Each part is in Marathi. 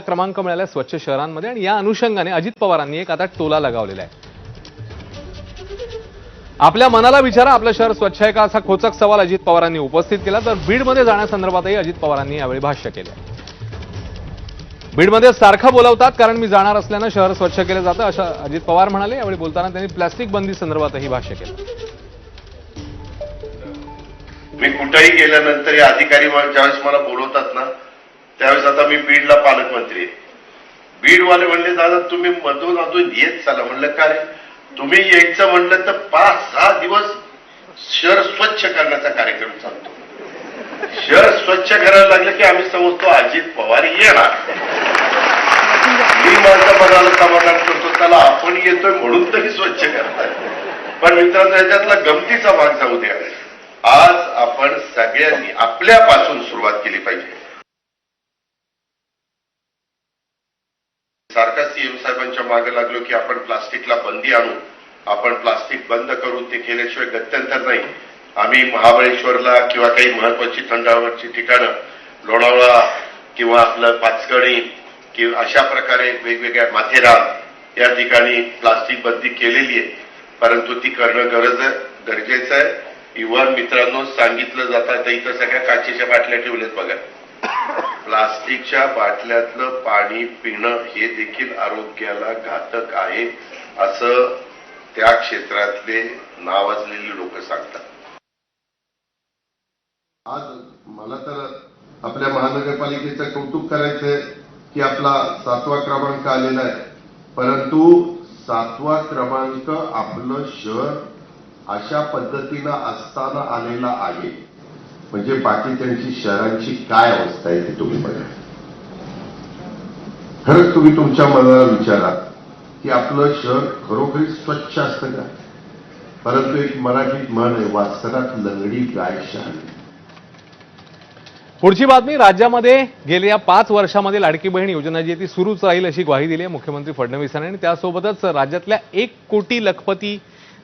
क्रमांक मिळाला स्वच्छ शहरांमध्ये आणि या अनुषंगाने अजित पवारांनी एक आता टोला लगावलेला आहे। आपल्या मनाला विचारा, आपलं शहर स्वच्छ आहे का असा खोचक सवाल अजित पवारांनी उपस्थित केला। तर बीडमध्ये जाण्यासंदर्भातही अजित पवारांनी यावेळी भाष्य केलं। बीडमध्ये सारखं बोलवतात कारण मी जाणार असल्यानं शहर स्वच्छ केलं जातं असं अजित पवार म्हणाले। यावेळी बोलताना त्यांनी प्लास्टिक बंदी संदर्भातही भाष्य केलं। मी कुठेही गेल्यानंतर या अधिकारी ज्यावेळेस मला बोलवतात ना त्यावेळेस आता मी बीडला पालकमंत्री आहे। बीडवाले म्हणले दादा तुम्ही मधून अधून येत चला। म्हणलं का रे, तुम्ही यायचं म्हणलं तर 5-6 दिवस शहर स्वच्छ करण्याचा कार्यक्रम चालतो। शहर स्वच्छ करायला लागलं की आम्ही समजतो अजित पवार येणार। मी माझं मनाला समाधान करतो त्याला आपण येतोय म्हणून तरी स्वच्छ करताय। पण मित्रांनो याच्यातला गमतीचा भाग जाऊ द्या। आज आपण सगळ्यांनी आपल्यापासून सुरुवात केली पाहिजे। सारखा सीएम साहेबांच्या मागे लागलो की आपण प्लास्टिकला बंदी आणू, आपण प्लास्टिक बंद करू, ते केल्याशिवाय गत्यंतर नाही। आम्ही महाबळेश्वरला किंवा काही महत्वाची थंडावरची ठिकाणं लोणावळा किंवा आपलं पाचगणी किंवा अशा प्रकारे वेगवेगळ्या माथेरान या ठिकाणी प्लास्टिक बंदी केलेली आहे, परंतु ती करणं गरजेचं आहे। इव्हन मित्रांनो सांगितलं जातं तर इथं सगळ्या काचेच्या बाटल्या ठेवल्यात बघा। प्लास्टिकच्या बाटल्यातलं पाणी पिणं हे देखील आरोग्याला घातक आहे असं त्या क्षेत्रातले नावाजलेले लोक सांगतात। आज मला तर आपल्या महानगरपालिकेचं कौतुक करायचंय की आपला 7वा क्रमांक आलेला आहे, परंतु 7वा क्रमांक आपलं शहर अशा पद्धतीनं असताना आलेला आहे म्हणजे बाकी त्यांची शहरांची काय अवस्था आहे ते तुम्ही बघा। खरंच तुम्ही तुमच्या मनाला विचारा की आपलं शहर खरोखरी स्वच्छ असतं का? परंतु एक मराठीत म्हण आहे, वासरात लंगडी गाय शहाणी। पुढची बातमी, राज्यामध्ये गेल्या 5 वर्षांमध्ये लाडकी बहीण योजना जी आहे ती सुरूच राहील अशी ग्वाही दिली आहे मुख्यमंत्री फडणवीसांनी। आणि त्यासोबतच राज्यातल्या 1 कोटी लखपती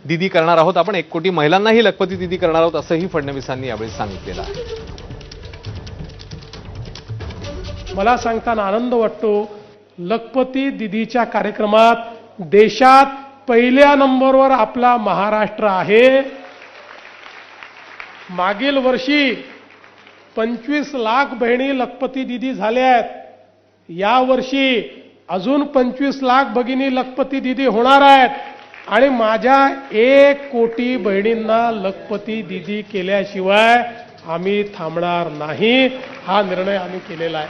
दिदी करणार आहोत आपण, 1 कोटी महिलांनाही लखपती दिदी करणार आहोत असंही फडणवीसांनी यावेळी सांगितलेलं आहे। मला सांगताना आनंद वाटतो, लखपती दिदीच्या कार्यक्रमात देशात पहिल्या नंबरवर आपला महाराष्ट्र आहे। मागील वर्षी 25 लाख बहिणी लखपती दिदी झाल्या आहेत। या वर्षी अजून 25 लाख भगिनी लखपती दिदी होणार आहेत आणि माझ्या 1 कोटी बहिणींना लखपती दिदी केल्याशिवाय आम्ही थांबणार नाही, हा निर्णय आम्ही केलेला आहे।